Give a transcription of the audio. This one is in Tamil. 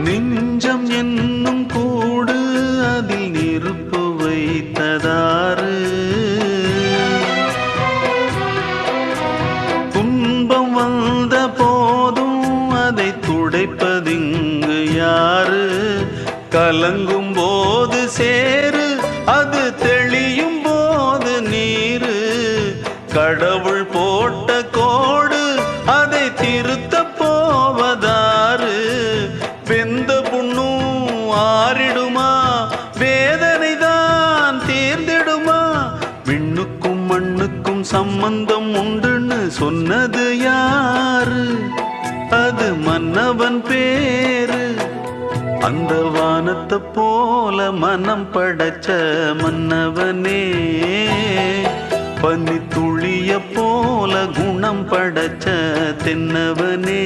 நெஞ்சம் என்னும் கூடு அதில் நெருப்பு வைத்ததாறு, துன்பம் வந்த போதும் அதை துடைப்பதிங்கு யாரு? கலங்கும் போது சேரு, அது தெளியும் போது நீரு. கடவுள் போட்ட கோடு அதை திருத்த போவதாறு? வெந்த புண்ணும் ஆறிடுமா? வேதனை தான் தீர்ந்திடுமா? விண்ணுக்கும் மண்ணுக்கும் சம்பந்தம் உண்டுன்னு சொன்னது யாரு? அது மன்னவன் பேரு. அந்த வானத்தை போல மனம் படைச்ச மன்னவனே, பனி துளிய போல குணம் படைச்ச தென்னவனே.